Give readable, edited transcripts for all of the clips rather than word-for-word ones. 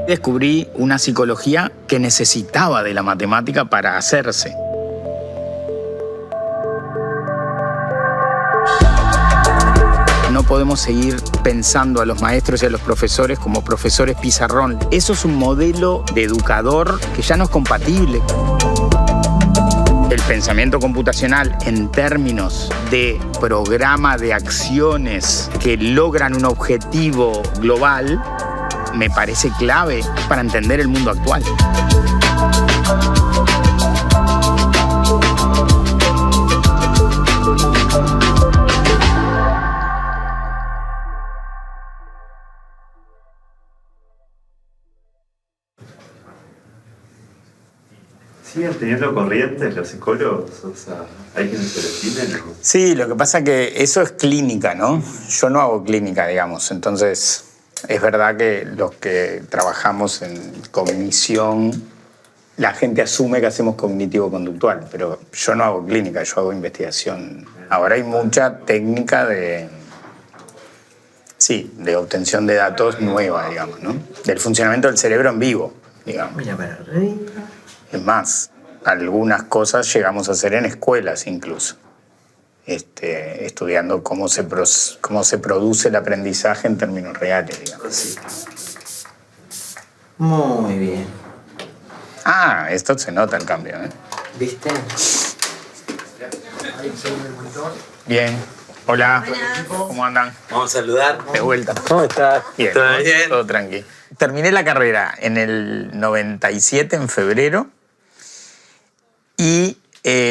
Descubrí una psicología que necesitaba de la matemática para hacerse. No podemos seguir pensando a los maestros y a los profesores como profesores pizarrón. Eso es un modelo de educador que ya no es compatible. El pensamiento computacional en términos de programa de acciones que logran un objetivo global me parece clave para entender el mundo actual. ¿Siguen teniendo corrientes los psicólogos? O sea, ¿hay quienes se definen? ¿No? Sí, lo que pasa es que eso es clínica, ¿no? Yo no hago clínica, digamos. Entonces, es verdad que los que trabajamos en cognición, la gente asume que hacemos cognitivo-conductual, pero yo no hago clínica, yo hago investigación. Ahora hay mucha técnica de obtención de datos nueva, digamos, ¿no? Del funcionamiento del cerebro en vivo, digamos. Mira para arriba. Es más, algunas cosas llegamos a hacer en escuelas incluso, estudiando cómo se produce el aprendizaje en términos reales, digamos. Sí. Muy bien. Ah, esto se nota el cambio, ¿eh? ¿Viste? Bien. Hola. Buenas. ¿Cómo andan? Vamos a saludar. De vuelta. ¿Cómo estás? Bien. ¿Todo bien? Todo tranqui. Terminé la carrera en el 97, en febrero, y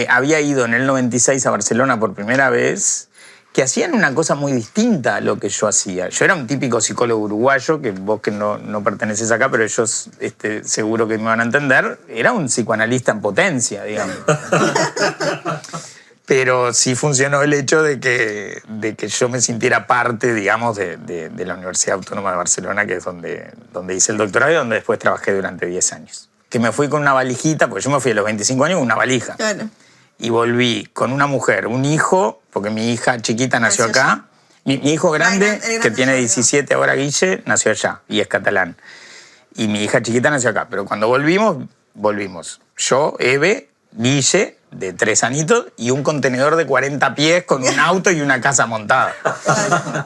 había ido en el 96 a Barcelona por primera vez, que hacían una cosa muy distinta a lo que yo hacía. Yo era un típico psicólogo uruguayo, que vos que no perteneces acá, pero ellos seguro que me van a entender, era un psicoanalista en potencia, digamos. Pero sí funcionó el hecho de que yo me sintiera parte, digamos, de la Universidad Autónoma de Barcelona, que es donde hice el doctorado y donde después trabajé durante 10 años. Que me fui con una valijita, porque yo me fui a los 25 años con una valija. Claro. Y volví con una mujer, un hijo, porque mi hija chiquita nació acá. Mi hijo grande, que tiene 17 ahora, Guille, nació allá y es catalán. Y mi hija chiquita nació acá. Pero cuando volvimos. Yo, Eve, Guille, de 3 añitos, y un contenedor de 40 pies con un auto y una casa montada.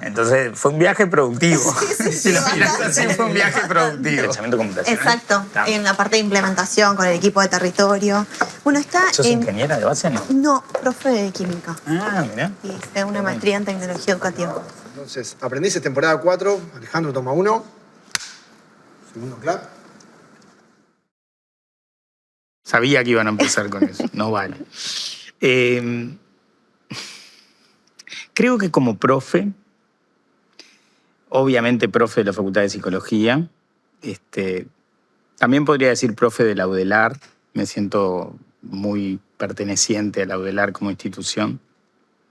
Entonces, fue un viaje productivo. Sí, Si lo miras así, fue un viaje productivo. Pensamiento computacional. Exacto, Está. en la parte de implementación con el equipo de territorio. Bueno, está ¿Sos ingeniera de base, no? No, profe de química. Ah, mirá. Y hice una maestría en tecnología educativa. Entonces, aprendices temporada 4, Alejandro toma 1. Segundo clap. Sabía que iban a empezar con eso. No vale. Creo que como profe, obviamente profe de la Facultad de Psicología, también podría decir profe de la UDELAR. Me siento muy perteneciente a la UDELAR como institución.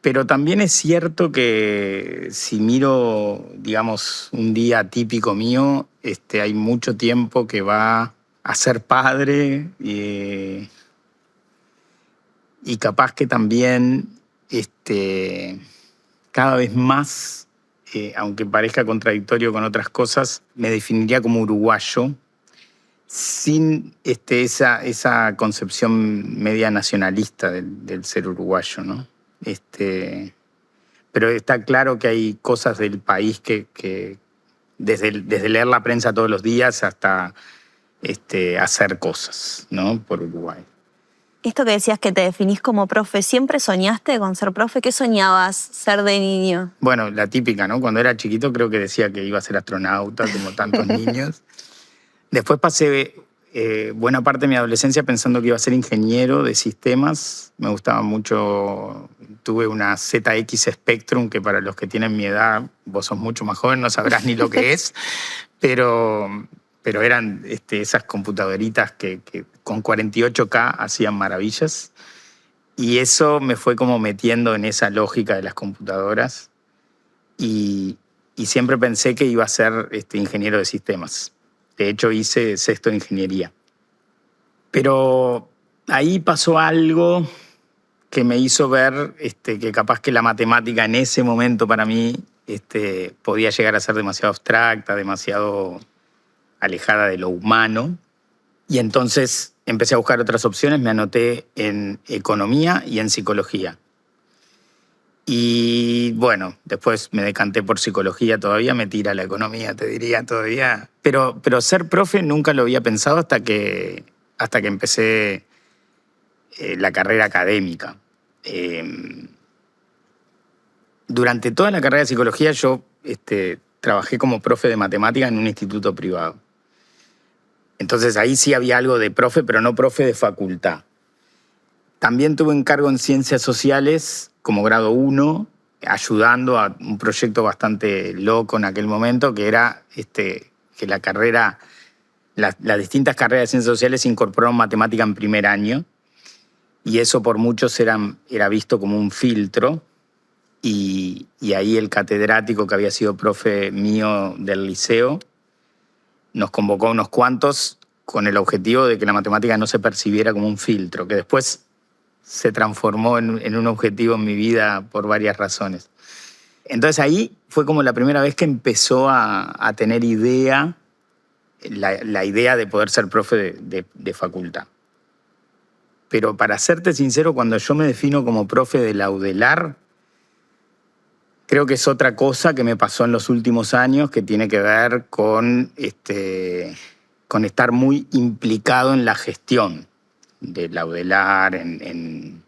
Pero también es cierto que si miro, digamos, un día típico mío, hay mucho tiempo que va a ser padre y capaz que también cada vez más, aunque parezca contradictorio con otras cosas, me definiría como uruguayo sin esa concepción media nacionalista del ser uruguayo, ¿no? Pero está claro que hay cosas del país que desde leer la prensa todos los días hasta hacer cosas, ¿no? Por Uruguay. Esto que decías que te definís como profe, ¿siempre soñaste con ser profe? ¿Qué soñabas ser de niño? Bueno, la típica, ¿no? Cuando era chiquito creo que decía que iba a ser astronauta, como tantos niños. Después pasé buena parte de mi adolescencia pensando que iba a ser ingeniero de sistemas. Me gustaba mucho. Tuve una ZX Spectrum, que para los que tienen mi edad, vos sos mucho más joven, no sabrás ni lo que es, pero eran esas computadoritas que con 48K hacían maravillas. Y eso me fue como metiendo en esa lógica de las computadoras. Y siempre pensé que iba a ser ingeniero de sistemas. De hecho, hice sexto de ingeniería. Pero ahí pasó algo que me hizo ver que capaz que la matemática en ese momento para mí podía llegar a ser demasiado abstracta, demasiado alejada de lo humano. Y entonces empecé a buscar otras opciones, me anoté en economía y en psicología. Y bueno, después me decanté por psicología, todavía me tira la economía, te diría todavía. Pero ser profe nunca lo había pensado hasta que empecé la carrera académica. Durante toda la carrera de psicología yo trabajé como profe de matemática en un instituto privado. Entonces ahí sí había algo de profe, pero no profe de facultad. También tuve encargo en ciencias sociales como grado 1, ayudando a un proyecto bastante loco en aquel momento, que era que la carrera, las distintas carreras de ciencias sociales incorporaron matemática en primer año, y eso por muchos era visto como un filtro, y ahí el catedrático que había sido profe mío del liceo nos convocó a unos cuantos con el objetivo de que la matemática no se percibiera como un filtro, que después se transformó en un objetivo en mi vida por varias razones. Entonces ahí fue como la primera vez que empezó a tener idea, la idea de poder ser profe de facultad. Pero para serte sincero, cuando yo me defino como profe de la UDELAR, creo que es otra cosa que me pasó en los últimos años que tiene que ver con estar muy implicado en la gestión de la UDELAR, en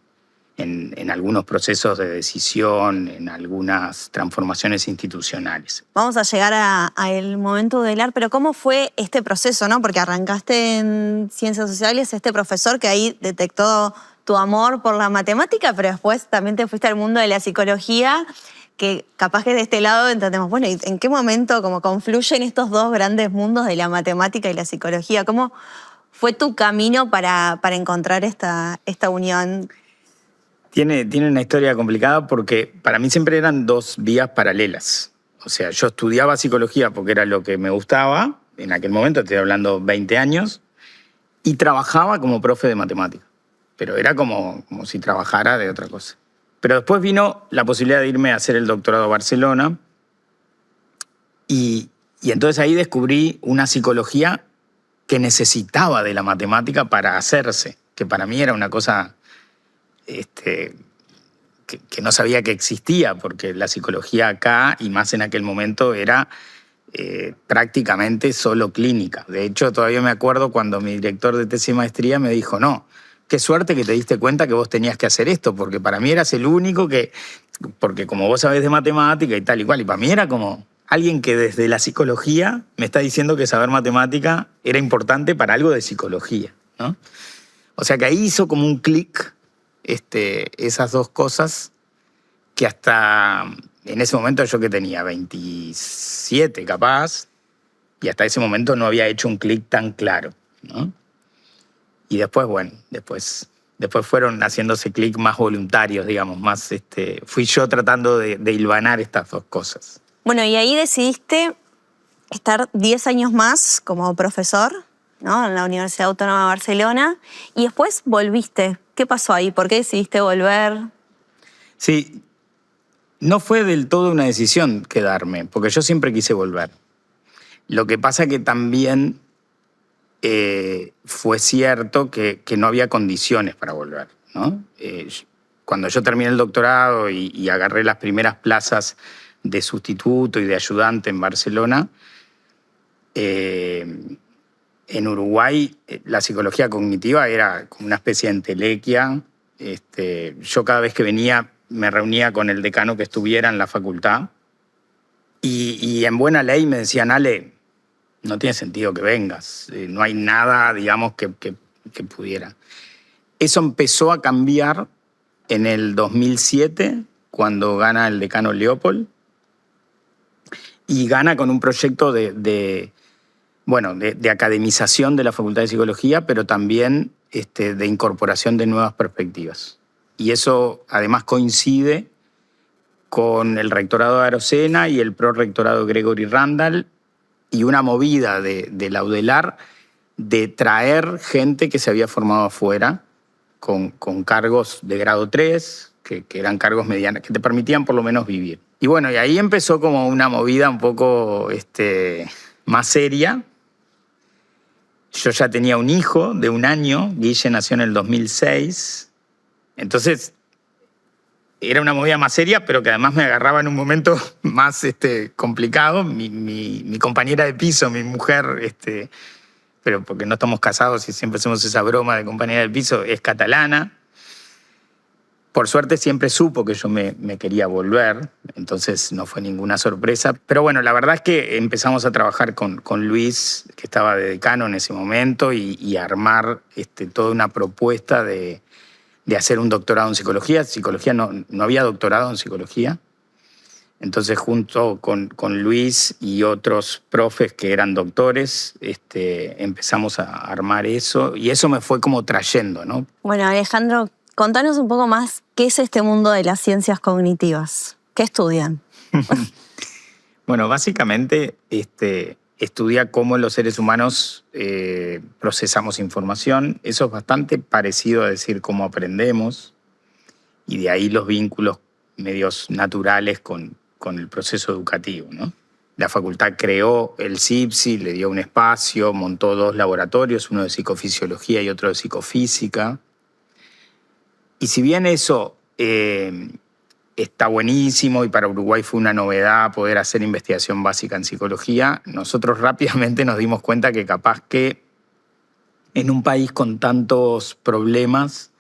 algunos procesos de decisión, en algunas transformaciones institucionales. Vamos a llegar al momento UDELAR, pero ¿cómo fue este proceso, no? Porque arrancaste en Ciencias Sociales, este profesor que ahí detectó tu amor por la matemática, pero después también te fuiste al mundo de la psicología, que capaz que de este lado entendemos, bueno, ¿en qué momento como confluyen estos dos grandes mundos de la matemática y la psicología? ¿Cómo fue tu camino para encontrar esta unión? Tiene una historia complicada porque para mí siempre eran dos vías paralelas. O sea, yo estudiaba psicología porque era lo que me gustaba, en aquel momento, estoy hablando 20 años, y trabajaba como profe de matemática. Pero era como si trabajara de otra cosa. Pero después vino la posibilidad de irme a hacer el doctorado a Barcelona y entonces ahí descubrí una psicología que necesitaba de la matemática para hacerse, que para mí era una cosa que no sabía que existía, porque la psicología acá, y más en aquel momento, era prácticamente solo clínica. De hecho, todavía me acuerdo cuando mi director de tesis de maestría me dijo, no, qué suerte que te diste cuenta que vos tenías que hacer esto, porque para mí eras el único porque como vos sabés de matemática y tal y cual, y para mí era como alguien que desde la psicología me está diciendo que saber matemática era importante para algo de psicología, ¿no? O sea que ahí hizo como un clic esas dos cosas que hasta en ese momento yo que tenía 27 capaz, y hasta ese momento no había hecho un clic tan claro, ¿no? Y después, bueno, después fueron haciéndose clic más voluntarios, digamos, más fui yo tratando de hilvanar estas dos cosas. Bueno, y ahí decidiste estar 10 años más como profesor, ¿no? En la Universidad Autónoma de Barcelona, y después volviste. ¿Qué pasó ahí? ¿Por qué decidiste volver? Sí, no fue del todo una decisión quedarme, porque yo siempre quise volver. Lo que pasa que también fue cierto que no había condiciones para volver, ¿no? Cuando yo terminé el doctorado y agarré las primeras plazas de sustituto y de ayudante en Barcelona, en Uruguay la psicología cognitiva era como una especie de entelequia. Yo cada vez que venía me reunía con el decano que estuviera en la facultad y en buena ley me decían, Ale, no tiene sentido que vengas, no hay nada, digamos, que pudiera. Eso empezó a cambiar en el 2007, cuando gana el decano Leopold, y gana con un proyecto de academización de la Facultad de Psicología, pero también de incorporación de nuevas perspectivas. Y eso además coincide con el rectorado de Arocena y el prorectorado Gregory Randall, y una movida de la UDELAR de traer gente que se había formado afuera con cargos de grado 3, que eran cargos medianos, que te permitían por lo menos vivir. Y bueno, y ahí empezó como una movida un poco más seria, Yo ya tenía un hijo de 1 año, Guille nació en el 2006, entonces era una movida más seria, pero que además me agarraba en un momento más complicado. Mi compañera de piso, mi mujer, pero porque no estamos casados y siempre hacemos esa broma de compañera de piso, es catalana. Por suerte siempre supo que yo me quería volver, entonces no fue ninguna sorpresa. Pero bueno, la verdad es que empezamos a trabajar con Luis, que estaba de decano en ese momento, y a armar toda una propuesta de hacer un doctorado en psicología. Psicología no había doctorado en psicología. Entonces, junto con Luis y otros profes que eran doctores, empezamos a armar eso, y eso me fue como trayendo, ¿no? Bueno, Alejandro, contanos un poco más qué es este mundo de las ciencias cognitivas. ¿Qué estudian? Bueno, básicamente estudia cómo los seres humanos procesamos información. Eso es bastante parecido a decir cómo aprendemos, y de ahí los vínculos medios naturales con el proceso educativo, ¿no? La facultad creó el CIPSI, le dio un espacio, montó 2 laboratorios, uno de psicofisiología y otro de psicofísica. Y si bien eso está buenísimo y para Uruguay fue una novedad poder hacer investigación básica en psicología, nosotros rápidamente nos dimos cuenta que capaz que en un país con tantos problemas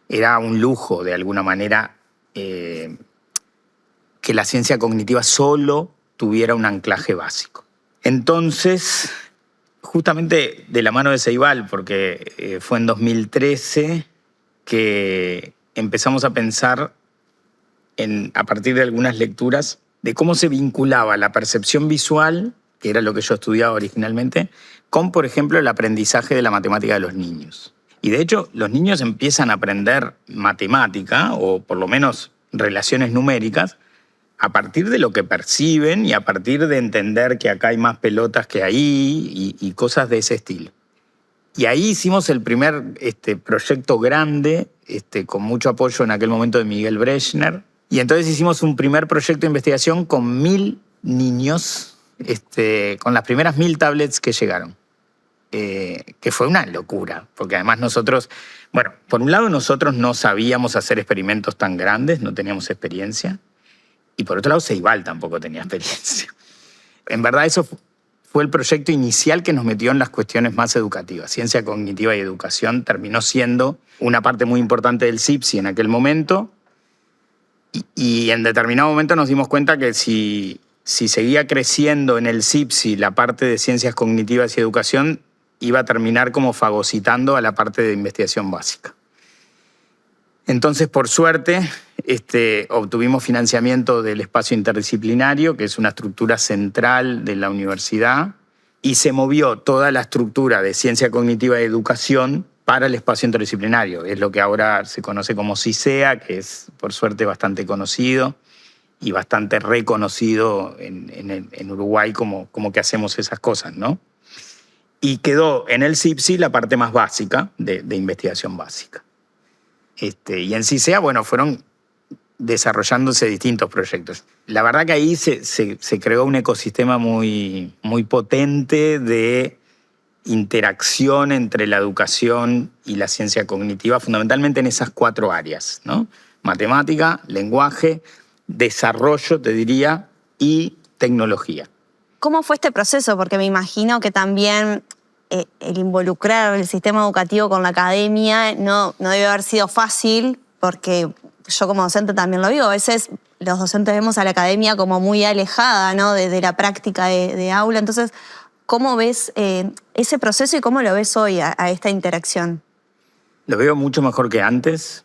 era un lujo de alguna manera que la ciencia cognitiva solo tuviera un anclaje básico. Entonces, justamente de la mano de Ceibal, porque fue en 2013 que empezamos a pensar a partir de algunas lecturas de cómo se vinculaba la percepción visual, que era lo que yo estudiaba originalmente, con, por ejemplo, el aprendizaje de la matemática de los niños. Y de hecho, los niños empiezan a aprender matemática, o por lo menos relaciones numéricas, a partir de lo que perciben y a partir de entender que acá hay más pelotas que ahí y cosas de ese estilo. Y ahí hicimos el primer proyecto grande, con mucho apoyo en aquel momento de Miguel Brechner. Y entonces hicimos un primer proyecto de investigación con 1000 niños, con las primeras 1000 tablets que llegaron. Que fue una locura, porque además nosotros, bueno, por un lado nosotros no sabíamos hacer experimentos tan grandes, no teníamos experiencia, y por otro lado Ceibal tampoco tenía experiencia. En verdad eso fue el proyecto inicial que nos metió en las cuestiones más educativas. Ciencia cognitiva y educación terminó siendo una parte muy importante del CIPSI en aquel momento, y en determinado momento nos dimos cuenta que si seguía creciendo en el CIPSI la parte de ciencias cognitivas y educación, iba a terminar como fagocitando a la parte de investigación básica. Entonces, por suerte, obtuvimos financiamiento del espacio interdisciplinario, que es una estructura central de la universidad, y se movió toda la estructura de ciencia cognitiva y educación para el espacio interdisciplinario. Es lo que ahora se conoce como CICEA, que es, por suerte, bastante conocido y bastante reconocido en Uruguay como que hacemos esas cosas, ¿no? Y quedó en el CIPSI la parte más básica de investigación básica. Y en CICEA, bueno, fueron desarrollándose distintos proyectos. La verdad que ahí se creó un ecosistema muy, muy potente de interacción entre la educación y la ciencia cognitiva, fundamentalmente en esas 4 áreas, ¿no? Matemática, lenguaje, desarrollo, te diría, y tecnología. ¿Cómo fue este proceso? Porque me imagino que también el involucrar el sistema educativo con la academia no debe haber sido fácil, porque yo como docente también lo digo. A veces los docentes vemos a la academia como muy alejada, ¿no?, de la práctica de aula. Entonces, ¿cómo ves ese proceso y cómo lo ves hoy a esta interacción? Lo veo mucho mejor que antes,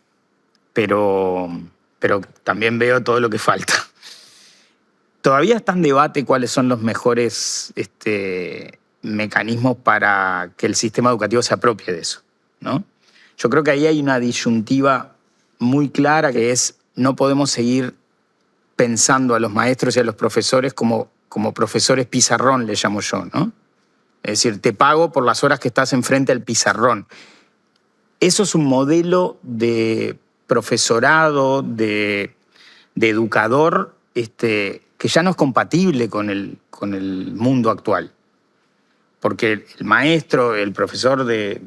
pero también veo todo lo que falta. Todavía está en debate cuáles son los mejores mecanismos para que el sistema educativo se apropie de eso, ¿no? Yo creo que ahí hay una disyuntiva muy clara, que es: no podemos seguir pensando a los maestros y a los profesores como profesores pizarrón, le llamo yo, ¿no? Es decir, te pago por las horas que estás enfrente al pizarrón. Eso es un modelo de profesorado, de educador, que ya no es compatible con el mundo actual. Porque el maestro, el profesor de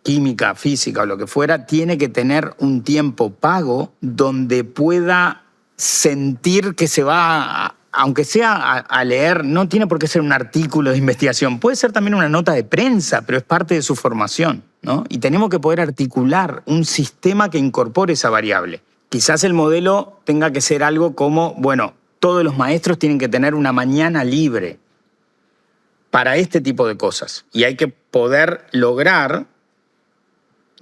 química, física o lo que fuera, tiene que tener un tiempo pago donde pueda sentir que se va, aunque sea a leer, no tiene por qué ser un artículo de investigación, puede ser también una nota de prensa, pero es parte de su formación, ¿no? Y tenemos que poder articular un sistema que incorpore esa variable. Quizás el modelo tenga que ser algo como, bueno, todos los maestros tienen que tener una mañana libre para este tipo de cosas. Y hay que poder lograr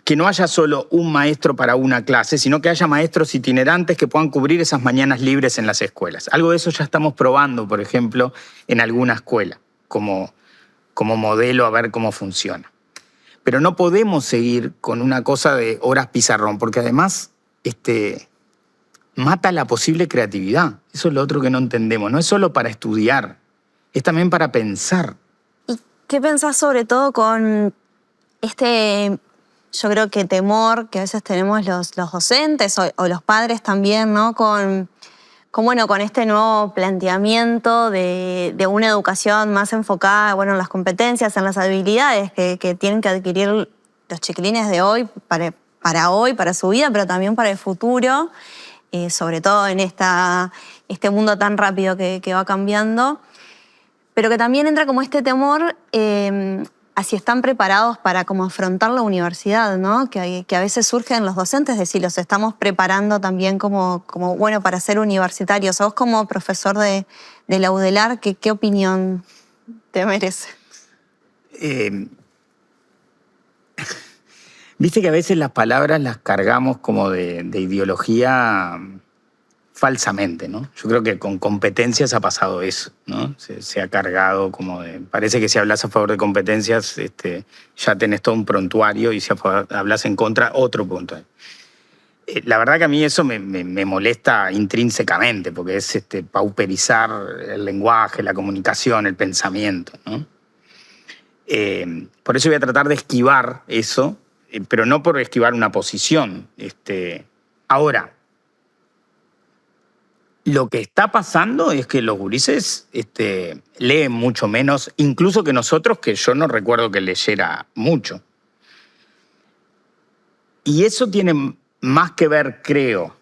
que no haya solo un maestro para una clase, sino que haya maestros itinerantes que puedan cubrir esas mañanas libres en las escuelas. Algo de eso ya estamos probando, por ejemplo, en alguna escuela, como modelo a ver cómo funciona. Pero no podemos seguir con una cosa de horas pizarrón, porque además mata la posible creatividad. Eso es lo otro que no entendemos. No es solo para estudiar, es también para pensar. ¿Y qué pensás sobre todo con yo creo que temor que a veces tenemos los docentes o los padres también, ¿no? Con este nuevo planteamiento de una educación más enfocada, en las competencias, en las habilidades que tienen que adquirir los chiquilines de hoy para hoy, para su vida, pero también para el futuro, sobre todo en este mundo tan rápido que va cambiando, pero que también entra como este temor a si están preparados para como afrontar la universidad, ¿no? Que a veces surge en los docentes, de si los estamos preparando también como para ser universitarios. A vos como profesor de la UDELAR, ¿qué opinión te merece? Viste que a veces las palabras las cargamos como de ideología falsamente, ¿no? Yo creo que con competencias ha pasado eso, ¿no? Se ha cargado como de... Parece que si hablas a favor de competencias ya tenés todo un prontuario y si hablas en contra, otro prontuario. La verdad que a mí eso me molesta intrínsecamente porque es pauperizar el lenguaje, la comunicación, el pensamiento, ¿no? Por eso voy a tratar de esquivar eso, pero no por esquivar una posición. Ahora, lo que está pasando es que los gurises leen mucho menos, incluso que nosotros, que yo no recuerdo que leyera mucho. Y eso tiene más que ver, creo,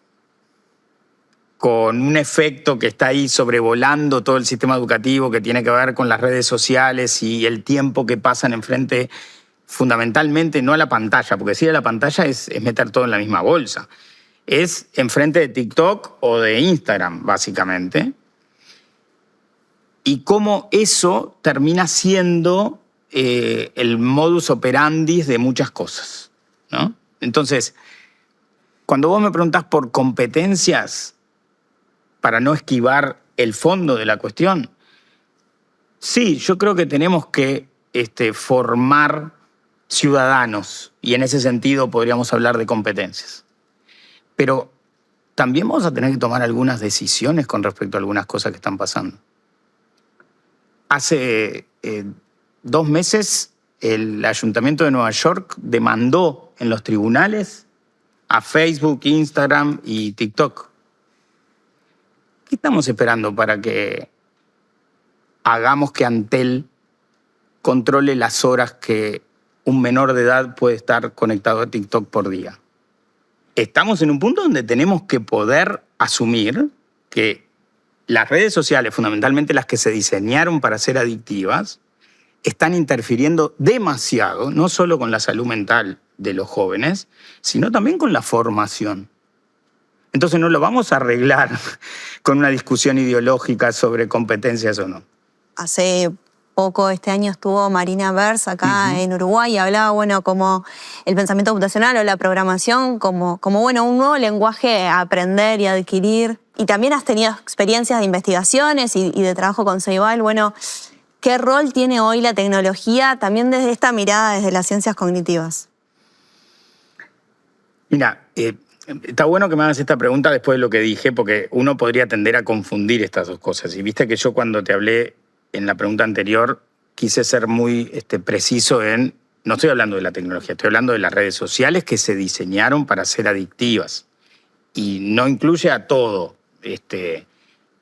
con un efecto que está ahí sobrevolando todo el sistema educativo, que tiene que ver con las redes sociales y el tiempo que pasan enfrente, fundamentalmente no a la pantalla, porque si a la pantalla es meter todo en la misma bolsa. Es enfrente de TikTok o de Instagram, básicamente. Y cómo eso termina siendo el modus operandi de muchas cosas, ¿no? Entonces, cuando vos me preguntás por competencias, para no esquivar el fondo de la cuestión, sí, yo creo que tenemos que formar ciudadanos, y en ese sentido podríamos hablar de competencias. Pero también vamos a tener que tomar algunas decisiones con respecto a algunas cosas que están pasando. Hace 2 meses el Ayuntamiento de Nueva York demandó en los tribunales a Facebook, Instagram y TikTok. ¿Qué estamos esperando para que hagamos que Antel controle las horas que un menor de edad puede estar conectado a TikTok por día? Estamos en un punto donde tenemos que poder asumir que las redes sociales, fundamentalmente las que se diseñaron para ser adictivas, están interfiriendo demasiado, no solo con la salud mental de los jóvenes, sino también con la formación. Entonces no lo vamos a arreglar con una discusión ideológica sobre competencias o no. Hace poco, este año, estuvo Marina Bers acá en Uruguay y hablaba, como el pensamiento computacional o la programación como un nuevo lenguaje a aprender y adquirir. Y también has tenido experiencias de investigaciones y de trabajo con Ceibal. ¿Qué rol tiene hoy la tecnología también desde esta mirada, desde las ciencias cognitivas? Mira, está bueno que me hagas esta pregunta después de lo que dije, porque uno podría tender a confundir estas dos cosas. Y viste que yo cuando te hablé en la pregunta anterior quise ser muy preciso en... No estoy hablando de la tecnología, estoy hablando de las redes sociales que se diseñaron para ser adictivas. Y no incluye a todo,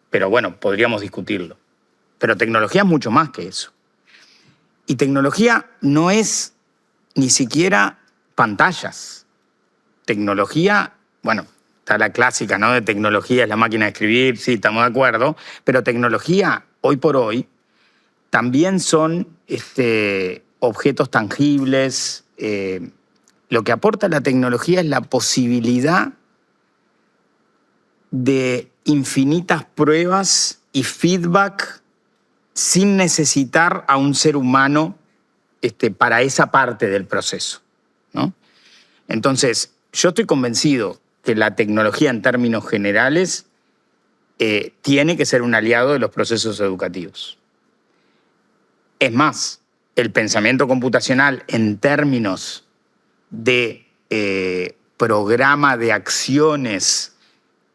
pero bueno, podríamos discutirlo. Pero tecnología es mucho más que eso. Y tecnología no es ni siquiera pantallas. Tecnología, bueno, está la clásica, ¿no? De tecnología es la máquina de escribir, sí, estamos de acuerdo, pero tecnología, hoy por hoy, también son objetos tangibles. Lo que aporta la tecnología es la posibilidad de infinitas pruebas y feedback sin necesitar a un ser humano para esa parte del proceso, ¿no? Entonces, yo estoy convencido que la tecnología en términos generales tiene que ser un aliado de los procesos educativos. Es más, el pensamiento computacional en términos de programa de acciones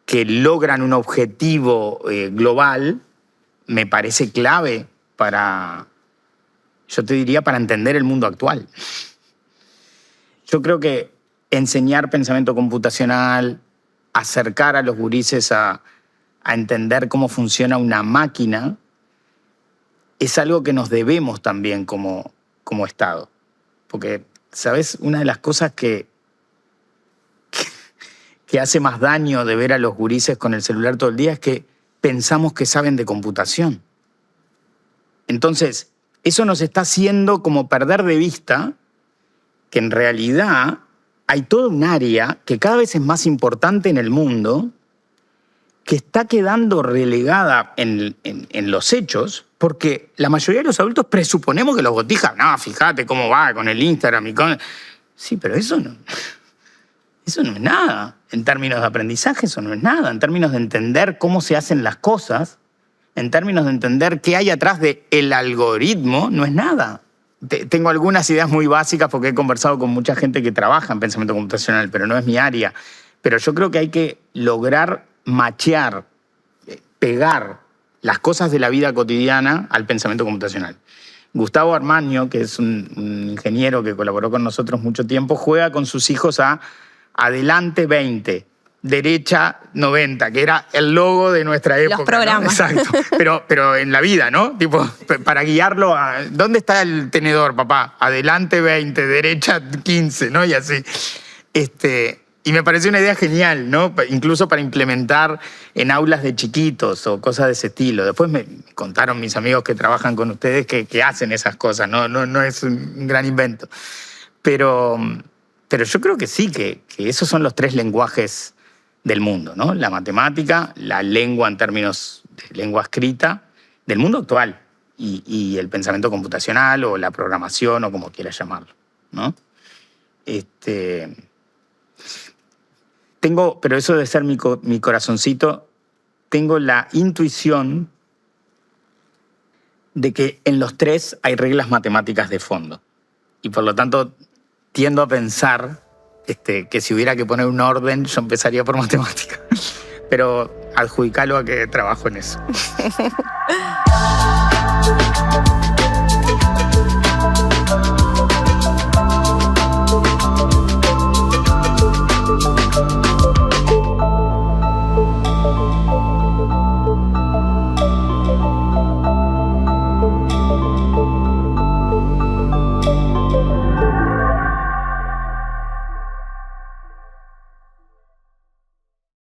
que logran un objetivo global, me parece clave para, yo te diría, para entender el mundo actual. Yo creo que enseñar pensamiento computacional, acercar a los gurises a entender cómo funciona una máquina, es algo que nos debemos también como Estado. Porque, ¿sabes? Una de las cosas que hace más daño de ver a los gurises con el celular todo el día es que pensamos que saben de computación. Entonces, eso nos está haciendo como perder de vista que en realidad hay todo un área que cada vez es más importante en el mundo, que está quedando relegada en los hechos, porque la mayoría de los adultos presuponemos que los botijas, no, fíjate cómo va con el Instagram y con... Sí, pero eso no es nada. En términos de aprendizaje, eso no es nada. En términos de entender cómo se hacen las cosas, en términos de entender qué hay atrás del algoritmo, no es nada. Tengo algunas ideas muy básicas porque he conversado con mucha gente que trabaja en pensamiento computacional, pero no es mi área. Pero yo creo que hay que lograr machear, pegar las cosas de la vida cotidiana al pensamiento computacional. Gustavo Armaño, que es un ingeniero que colaboró con nosotros mucho tiempo, juega con sus hijos a adelante 20, derecha 90, que era el logo de nuestra época. Los programas. ¿No? Exacto. Pero en la vida, ¿no? Tipo, para guiarlo a... ¿Dónde está el tenedor, papá? Adelante 20, derecha 15, ¿no? Y así. Y me pareció una idea genial, ¿no? Incluso para implementar en aulas de chiquitos o cosas de ese estilo. Después me contaron mis amigos que trabajan con ustedes que hacen esas cosas, no es un gran invento. Pero yo creo que sí, que esos son los tres lenguajes del mundo, ¿no? La matemática, la lengua en términos de lengua escrita, del mundo actual, y el pensamiento computacional o la programación o como quieras llamarlo, ¿no? Pero eso de ser mi corazoncito, tengo la intuición de que en los tres hay reglas matemáticas de fondo. Y por lo tanto, tiendo a pensar que si hubiera que poner un orden, yo empezaría por matemática. Pero adjudicalo a que trabajo en eso.